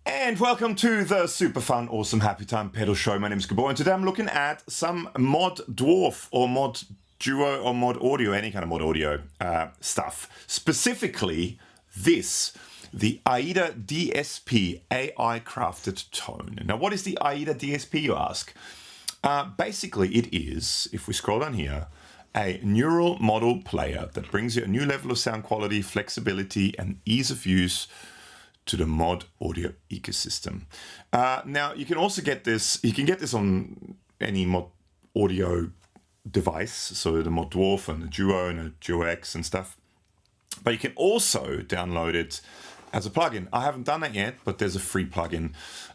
And welcome to the super fun, awesome, happy time pedal show. My name is Gabor, and today I'm looking at some mod dwarf or mod duo or mod audio, any kind of mod audio stuff. Specifically, the AIDA DSP AI crafted tone. Now, what is the AIDA DSP, you ask? Basically, it is, if we scroll down here, a neural model player that brings you a new level of sound quality, flexibility, and ease of use to the mod audio ecosystem. Now, you can also get this, you can get this on any mod audio device, so the mod dwarf and the duo and the duo-X and stuff. But you can also download it as a plugin. I haven't done that yet, but there's a free plugin.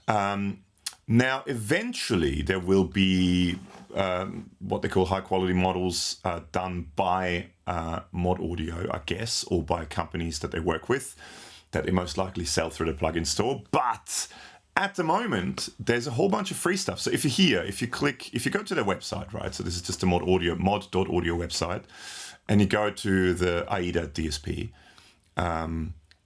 Now, eventually there will be what they call high quality models done by mod audio, I guess, or by companies that they work with, that they most likely sell through the plugin store. But at the moment, there's a whole bunch of free stuff. So if you're here, if you go to their website, right? So this is just a mod.audio website, and you go to the AIDA DSP,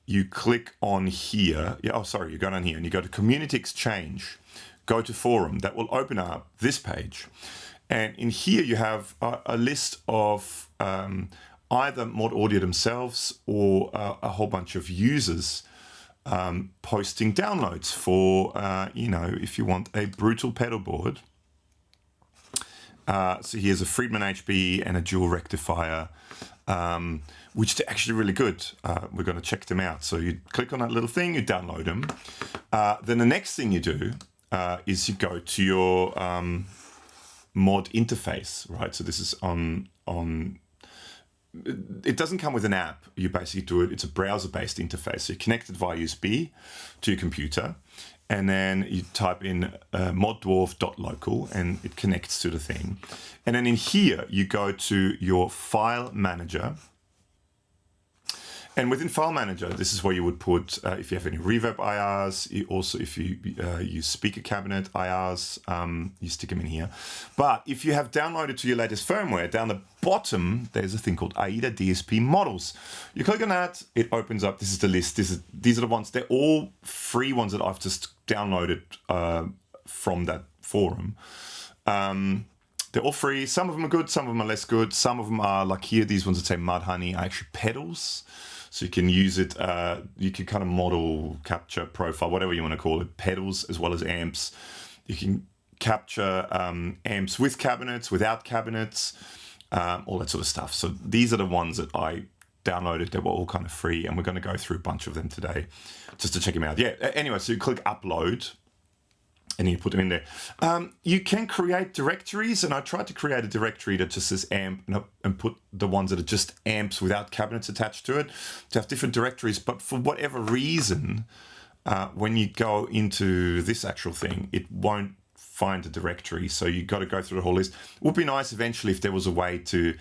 you click on here. You go down here and you go to Community Exchange, go to Forum. That will open up this page. And in here you have a list of either mod audio themselves or a whole bunch of users posting downloads for, if you want a brutal pedal board. So here's a Friedman HB and a dual rectifier, which are actually really good. We're going to check them out. So you click on that little thing, you download them. Then the next thing you do is you go to your mod interface, right? So this is on it doesn't come with an app. You basically do it. It's a browser-based interface. So you connect it via USB to your computer, and then you type in moddwarf.local, and it connects to the thing. And then in here, you go to your file manager. And within File Manager, this is where you would put, if you have any reverb IRs, also if you use speaker cabinet IRs, you stick them in here. But if you have downloaded to your latest firmware, down the bottom, there's a thing called AIDA DSP models. You click on that, it opens up. This is the list. These are the ones. They're all free ones that I've just downloaded from that forum. They're all free. Some of them are good, some of them are less good. Some of them are, like here, these ones that say Mudhoney, are actually pedals. So you can use it, you can kind of model, capture, profile, whatever you want to call it, pedals as well as amps. You can capture amps with cabinets, without cabinets, all that sort of stuff. So these are the ones that I downloaded. They were all kind of free, and we're going to go through a bunch of them today just to check them out. Yeah, anyway, so you click upload, and you put them in there. You can create directories, and I tried to create a directory that just says amp and put the ones that are just amps without cabinets attached to it, to have different directories. But for whatever reason, when you go into this actual thing, it won't find a directory. So you got to go through the whole list. It would be nice eventually if there was a way to,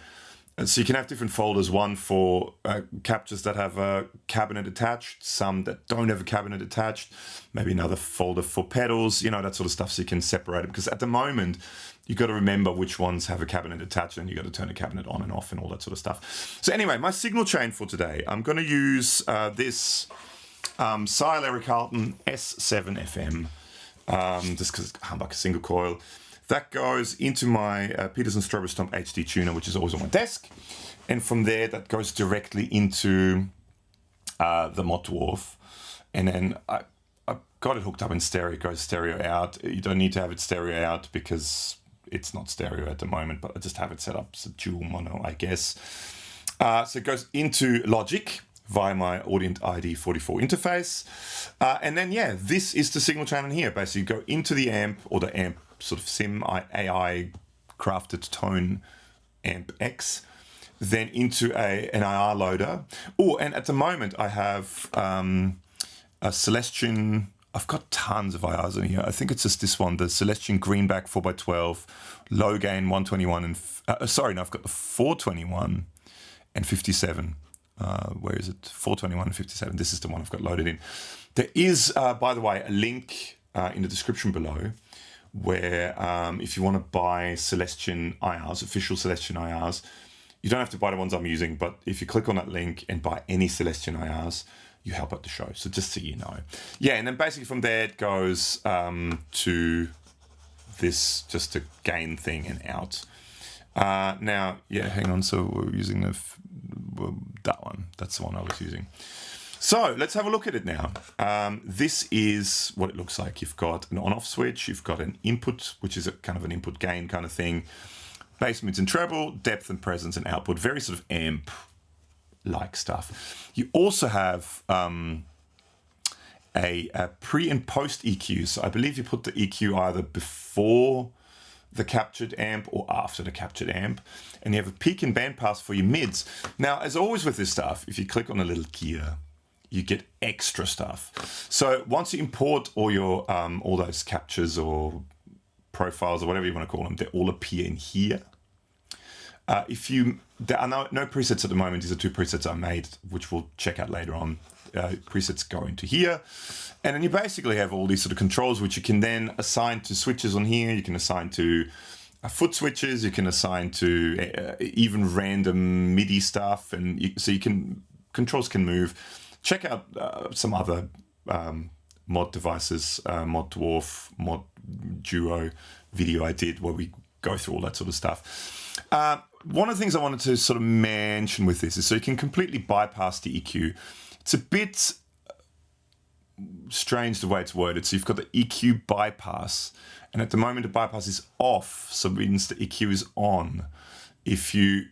so you can have different folders, one for captures that have a cabinet attached, some that don't have a cabinet attached, maybe another folder for pedals, that sort of stuff, so you can separate it. Because at the moment, you've got to remember which ones have a cabinet attached, and you've got to turn the cabinet on and off and all that sort of stuff. So anyway, my signal chain for today, I'm going to use this Sire Carlton S7 FM, just because it's like a single coil. That goes into my Peterson Strobostomp HD tuner, which is always on my desk. And from there, that goes directly into the Mod Dwarf. And then I've got it hooked up in stereo. It goes stereo out. You don't need to have it stereo out because it's not stereo at the moment, but I just have it set up as a dual mono, I guess. So it goes into Logic via my Audient ID44 interface. And then, this is the signal channel here. Basically, you go into the amp, or the amp sort of sim AI crafted tone amp X, then into an IR loader. Oh, and at the moment I have a Celestion. I've got tons of IRs in here. I think it's just this one, the Celestion Greenback 4x12, low gain 121 and I've got the 421 and 57. Where is it? 421 and 57. This is the one I've got loaded in. There is, by the way, a link in the description below where if you want to buy Celestion IRs, official Celestion IRs, you don't have to buy the ones I'm using, but if you click on that link and buy any Celestion IRs, you help out the show. So just so you know. Yeah, and then basically from there it goes to this just a gain thing and out. Now, yeah, hang on. So we're using that one. That's the one I was using. So let's have a look at it now. This is what it looks like. You've got an on-off switch. You've got an input, which is a kind of an input gain kind of thing. Bass, mids, and treble, depth and presence and output. Very sort of amp-like stuff. You also have a pre and post EQ. So I believe you put the EQ either before the captured amp or after the captured amp, and you have a peak and bandpass for your mids. Now, as always with this stuff, if you click on a little gear, you get extra stuff. So once you import all your all those captures or profiles or whatever you want to call them, they all appear in here. There are no presets at the moment. These are 2 presets I made, which we'll check out later on. Presets go into here, and then you basically have all these sort of controls which you can then assign to switches on here. You can assign to foot switches. You can assign to even random MIDI stuff, and controls can move. Check out some other mod devices, Mod Dwarf, Mod Duo video I did where we go through all that sort of stuff. One of the things I wanted to sort of mention with this is so you can completely bypass the EQ. It's a bit strange the way it's worded. So you've got the EQ bypass, and at the moment the bypass is off, so it means the EQ is on. If you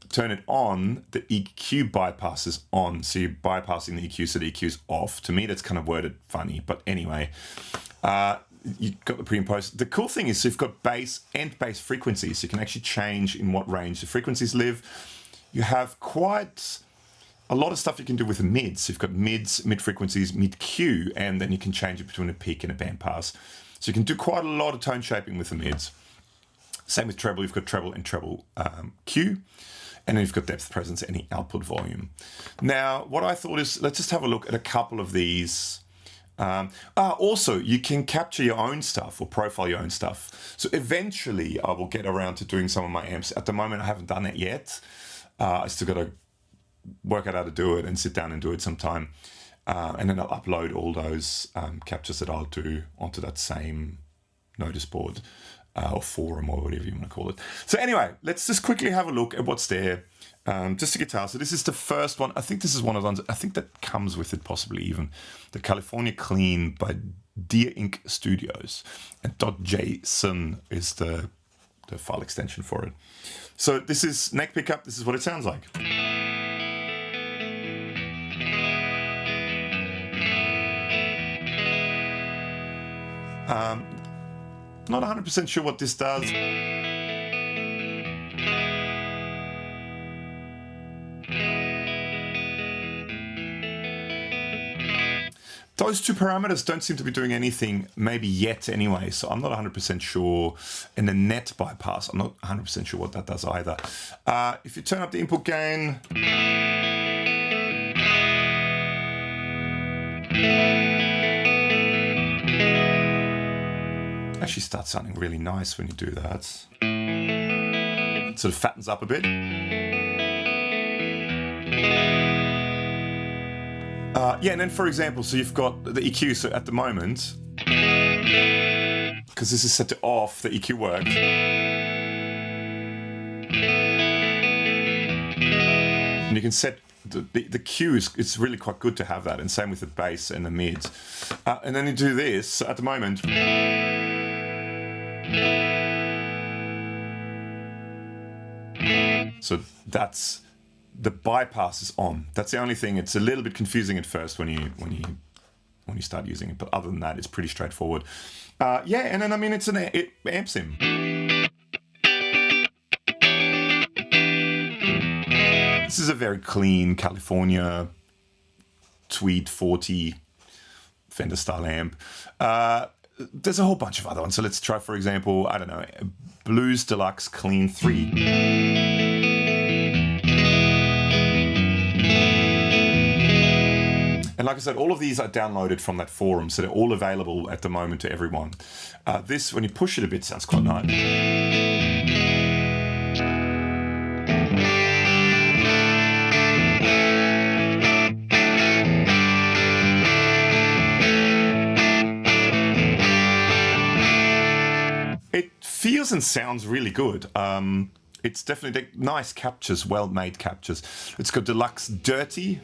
turn it on, the EQ bypass is on, so you're bypassing the EQ, so the EQ is off. To me, that's kind of worded funny, but anyway, you've got the pre and post. The cool thing is so you've got bass and bass frequencies, so you can actually change in what range the frequencies live. You have quite a lot of stuff you can do with the mids. So you've got mids, mid frequencies, mid Q, and then you can change it between a peak and a band pass. So you can do quite a lot of tone shaping with the mids. Same with treble. You've got treble and treble Q, and then you've got depth, presence, any output volume. Now, what I thought is let's just have a look at a couple of these. Also, you can capture your own stuff or profile your own stuff. So eventually, I will get around to doing some of my amps. At the moment, I haven't done it yet. I still got to work out how to do it and sit down and do it sometime. And then I'll upload all those captures that I'll do onto that same notice board or forum or whatever you want to call it. So anyway, let's just quickly have a look at what's there. Just a guitar. So this is the first one. I think this is one of the ones, I think that comes with it possibly even. The California Clean by Deer Ink Studios. And .json is the file extension for it. So this is neck pickup. This is what it sounds like. Not 100% sure what this does. Those 2 parameters don't seem to be doing anything, maybe yet anyway, so I'm not 100% sure. And the net bypass, I'm not 100% sure what that does either. If you turn up the input gain, actually starts sounding really nice when you do that. It sort of fattens up a bit. Yeah, and then for example, so you've got the EQ. So at the moment, because this is set to off, the EQ works. And you can set the Q it's really quite good to have that, and same with the bass and the mids. And then you do this. So at the moment, so that's the bypass is on. That's the only thing. It's a little bit confusing at first when you start using it, but other than that, it's pretty straightforward. Yeah, and then I mean it amps him. This is a very clean California Tweed 40 Fender style amp. There's a whole bunch of other ones. So let's try, for example, I don't know, Blues Deluxe Clean 3. And like I said, all of these are downloaded from that forum, so they're all available at the moment to everyone. This, when you push it a bit, sounds quite nice. feels and sounds really good. It's definitely nice captures, well-made captures. It's got Deluxe Dirty.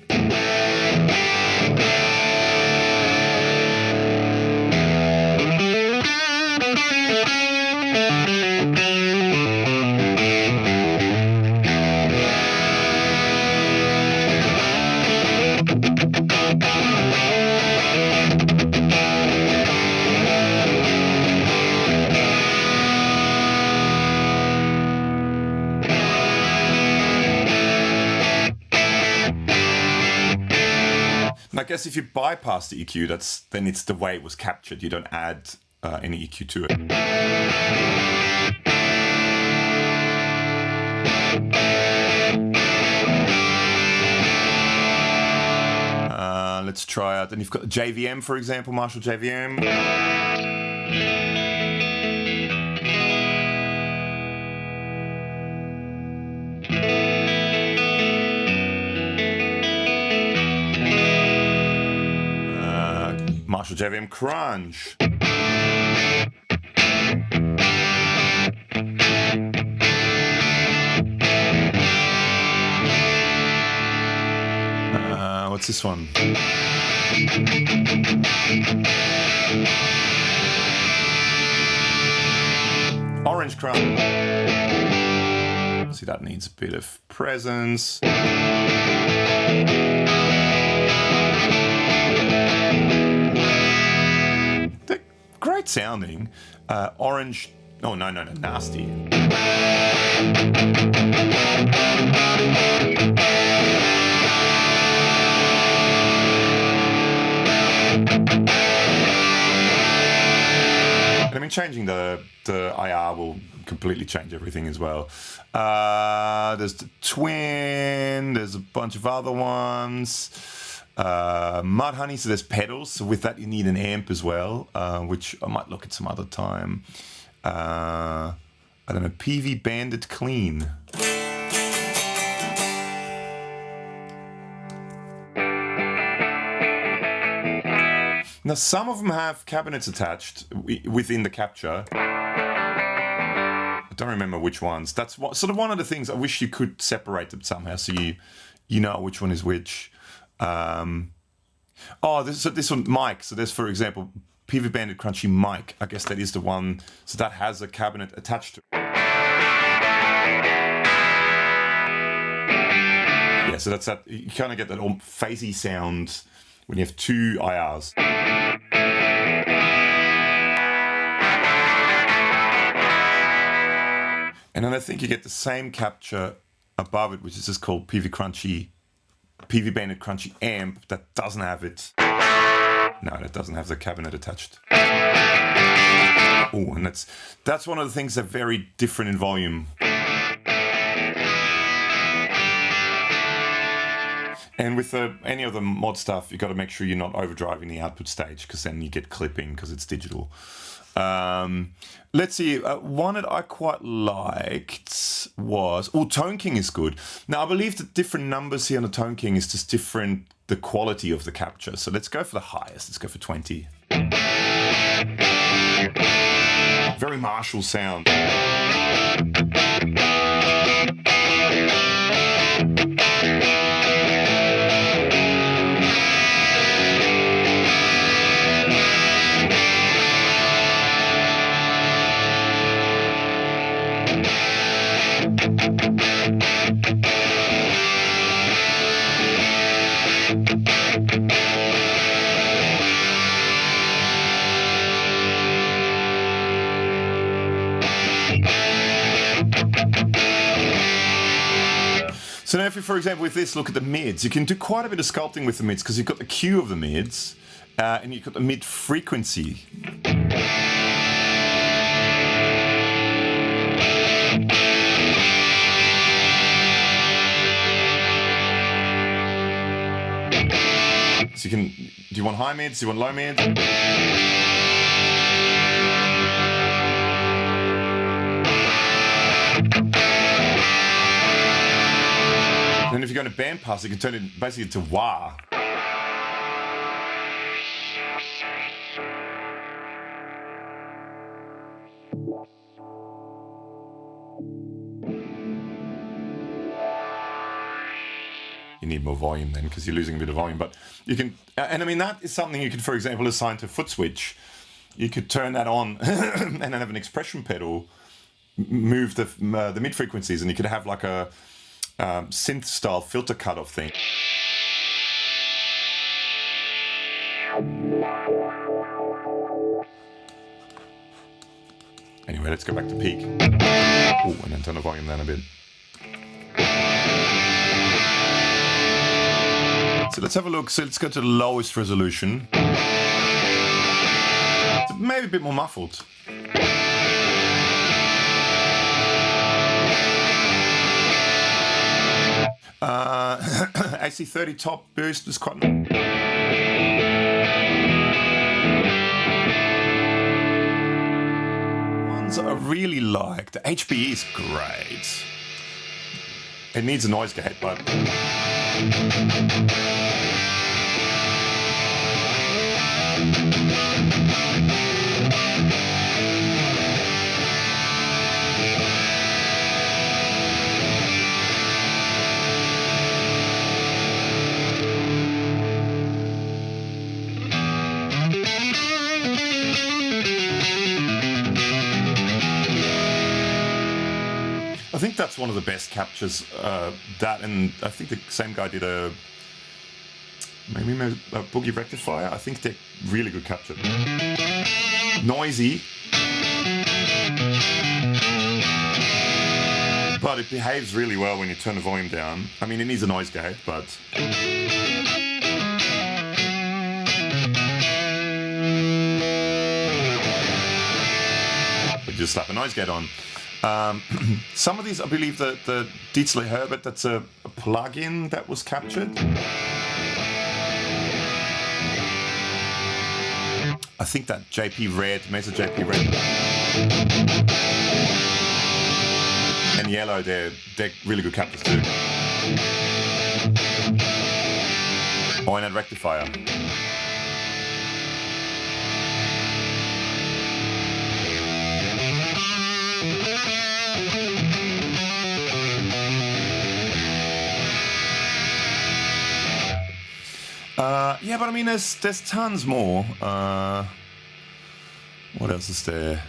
I guess if you bypass the EQ, then it's the way it was captured. You don't add any EQ to it. Let's try out. Then you've got JVM, for example, Marshall JVM. Marshall JVM Crunch. What's this one? Orange Crunch. See, that needs a bit of presence. Great sounding. Orange. Oh, no, nasty. I mean, changing the IR will completely change everything as well. There's the Twin. There's a bunch of other ones. Mudhoney, so there's pedals, so with that you need an amp as well, which I might look at some other time. I don't know, PV Bandit Clean. Now some of them have cabinets attached within the capture. I don't remember which ones. That's sort of one of the things I wish you could separate them somehow, so you know which one is which. This one, mic. So there's, for example, PV Bandit Crunchy mic. I guess that is the one. So that has a cabinet attached to it. Yeah, so that's that. You kind of get that phasey sound when you have two IRs. And then I think you get the same capture above it, which is just called PV Bandit Crunchy amp that doesn't have it. No, that doesn't have the cabinet attached. Oh, and that's one of the things that are very different in volume. And with any of the mod stuff, you've got to make sure you're not overdriving the output stage, because then you get clipping because it's digital. Let's see, one that I quite liked was, Tone King is good. Now I believe the different numbers here on the Tone King is just different, the quality of the capture. So let's go for the highest, let's go for 20. Very Marshall sound. So now if you, for example, with this, look at the mids, you can do quite a bit of sculpting with the mids because you've got the Q of the mids and you've got the mid frequency. So you can, do you want high mids, do you want low mids? And then if you're going to bandpass, you can turn it basically to wah. need more volume then because you're losing a bit of volume. But you can, and I mean, that is something you could, for example, assign to a foot switch. You could turn that on and then have an expression pedal move the mid frequencies, and you could have like a synth style filter cutoff thing. Anyway, let's go back to peak. Oh, and then turn the volume down a bit. So let's have a look. So let's go to the lowest resolution. Maybe a bit more muffled. AC30 top boost was quite. Ones I really like. The HPE is great. It needs a noise gate, but. I think that's one of the best captures. That, and I think the same guy did maybe a boogie rectifier. I think they're really good capture. Noisy, but it behaves really well when you turn the volume down. I mean, it needs a noise gate, but. But just slap a noise gate on. Some of these, I believe that the Dietzler Herbert, that's a plug-in that was captured. I think that JP Red, Mesa JP Red, and Yellow, they're really good captures too. Oh, and a rectifier. Yeah, but I mean, there's tons more. What else is there?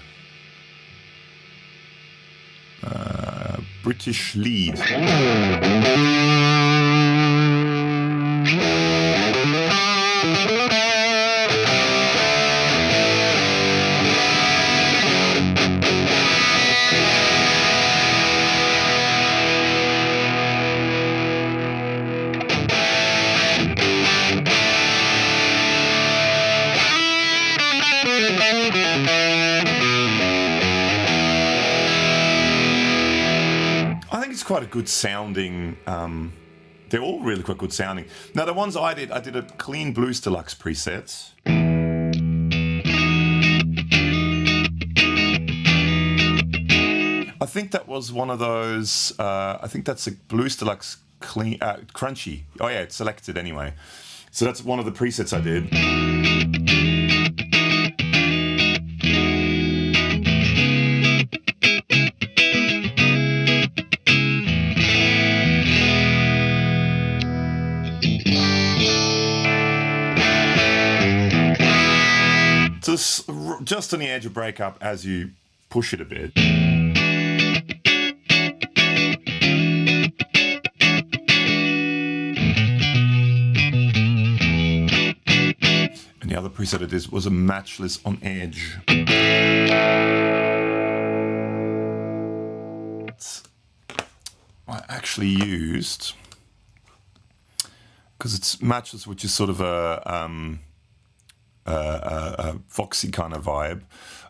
British lead. Quite a good sounding. They're all really quite good sounding. Now the ones I did a clean Blues Deluxe preset. I think that was one of those. I think that's a Blues Deluxe clean crunchy. Oh yeah, it's selected anyway. So that's one of the presets I did. Just on the edge of breakup as you push it a bit. And the other preset I did was a matchless on edge. I actually used, because it's matchless, which is sort of a Foxy kind of vibe.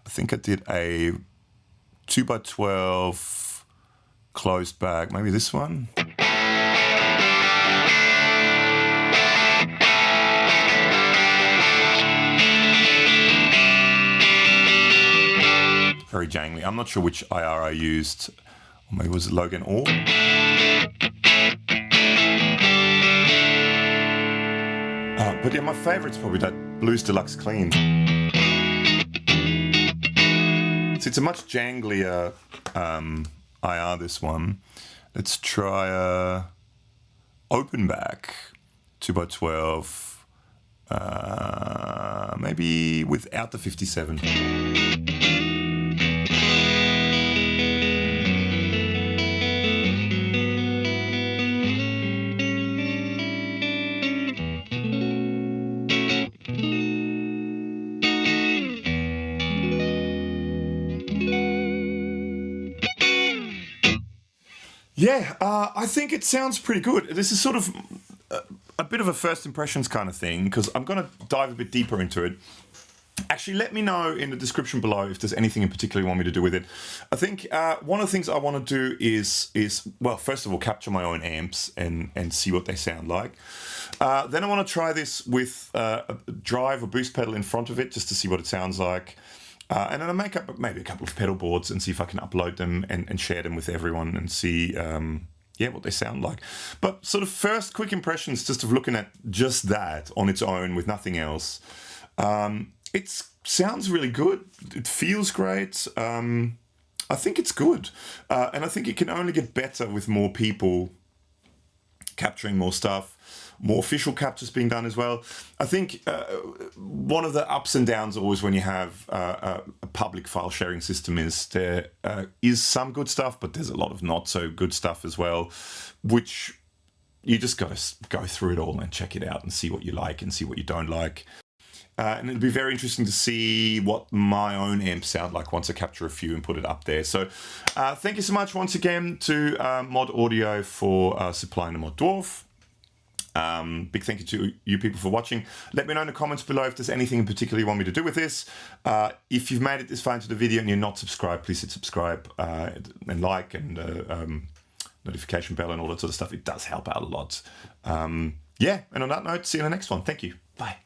I think I did a 2x12 closed bag, maybe this one. Very jangly. I'm not sure which IR I used. Or maybe it was Logan Orr. But yeah, my favourite's probably that Blues Deluxe Clean. So it's a much janglier IR, this one. Let's try open back 2x12, maybe without the 57. Yeah, I think it sounds pretty good. This is sort of a bit of a first impressions kind of thing, because I'm going to dive a bit deeper into it. Actually, let me know in the description below if there's anything in particular you want me to do with it. I think one of the things I want to do is well, first of all, capture my own amps and see what they sound like. Then I want to try this with a drive or boost pedal in front of it, just to see what it sounds like. And then I'll make up maybe a couple of pedal boards and see if I can upload them and share them with everyone and see what they sound like. But sort of first quick impressions just of looking at just that on its own with nothing else. It sounds really good. It feels great. I think it's good. And I think it can only get better with more people capturing more stuff. More official captures being done as well. I think one of the ups and downs always when you have a public file sharing system is there is some good stuff, but there's a lot of not so good stuff as well, which you just got to go through it all and check it out and see what you like and see what you don't like. And it'll be very interesting to see what my own amps sound like once I capture a few and put it up there. So thank you so much once again to Mod Audio for supplying the Mod Dwarf. Big thank you to you people for watching. Let me know in the comments below if there's anything in particular you want me to do with this. If you've made it this far into the video and you're not subscribed, please hit subscribe and like and notification bell and all that sort of stuff. It does help out a lot. Yeah, and on that note, see you in the next one. Thank you. Bye.